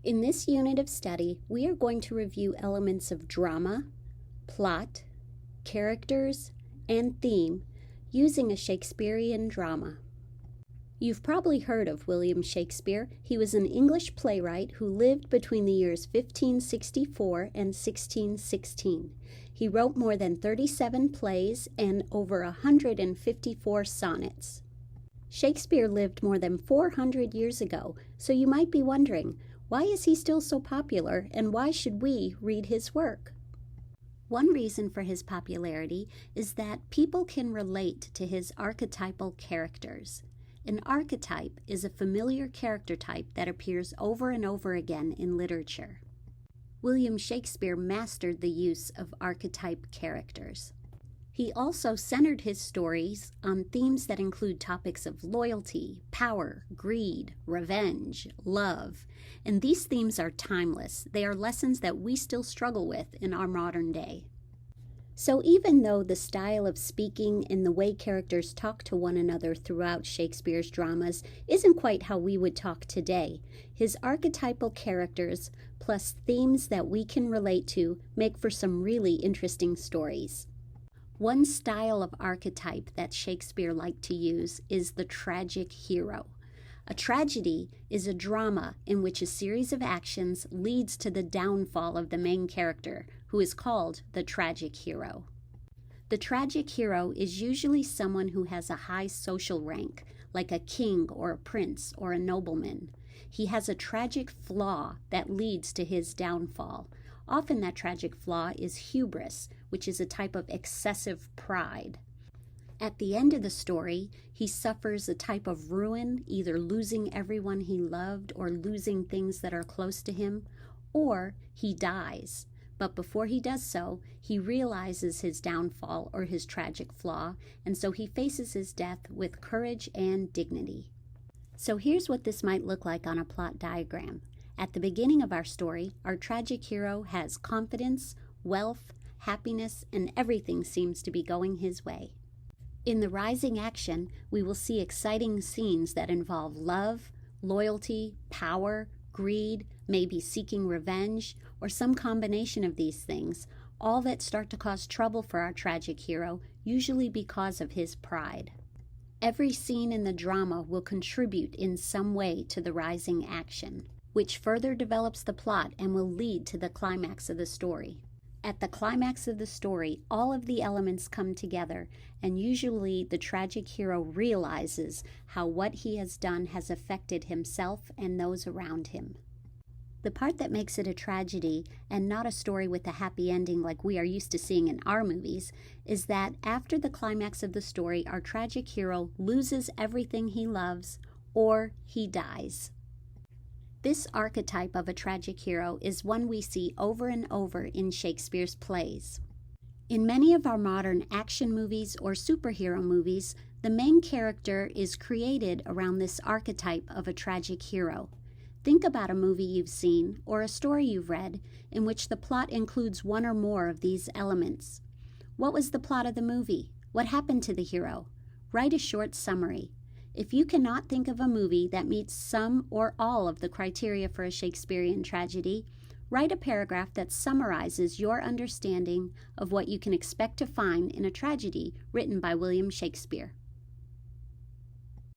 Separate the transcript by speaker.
Speaker 1: In this unit of study, we are going to review elements of drama, plot, characters, and theme using a Shakespearean drama. You've probably heard of William Shakespeare. He was an English playwright who lived between the years 1564 and 1616. He wrote more than 37 plays and over 154 sonnets. Shakespeare lived more than 400 years ago, so you might be wondering, why is he still so popular and why should we read his work? One reason for his popularity is that people can relate to his archetypal characters. An archetype is a familiar character type that appears over and over again in literature. William Shakespeare mastered the use of archetype characters. He also centered his stories on themes that include topics of loyalty, power, greed, revenge, love, and these themes are timeless. They are lessons that we still struggle with in our modern day. So even though the style of speaking and the way characters talk to one another throughout Shakespeare's dramas isn't quite how we would talk today, his archetypal characters plus themes that we can relate to make for some really interesting stories. One style of archetype that Shakespeare liked to use is the tragic hero. A tragedy is a drama in which a series of actions leads to the downfall of the main character, who is called the tragic hero. The tragic hero is usually someone who has a high social rank, like a king or a prince or a nobleman. He has a tragic flaw that leads to his downfall. Often that tragic flaw is hubris, which is a type of excessive pride. At the end of the story, he suffers a type of ruin, either losing everyone he loved or losing things that are close to him, or he dies. But before he does so, he realizes his downfall or his tragic flaw, and so he faces his death with courage and dignity. So here's what this might look like on a plot diagram. At the beginning of our story, our tragic hero has confidence, wealth, happiness, and everything seems to be going his way. In the rising action, we will see exciting scenes that involve love, loyalty, power, greed, maybe seeking revenge, or some combination of these things, all that start to cause trouble for our tragic hero, usually because of his pride. Every scene in the drama will contribute in some way to the rising action, which further develops the plot and will lead to the climax of the story. At the climax of the story, all of the elements come together, and usually the tragic hero realizes how what he has done has affected himself and those around him. The part that makes it a tragedy, and not a story with a happy ending like we are used to seeing in our movies, is that after the climax of the story, our tragic hero loses everything he loves, or he dies. This archetype of a tragic hero is one we see over and over in Shakespeare's plays. In many of our modern action movies or superhero movies, the main character is created around this archetype of a tragic hero. Think about a movie you've seen or a story you've read in which the plot includes one or more of these elements. What was the plot of the movie? What happened to the hero? Write a short summary. If you cannot think of a movie that meets some or all of the criteria for a Shakespearean tragedy, write a paragraph that summarizes your understanding of what you can expect to find in a tragedy written by William Shakespeare.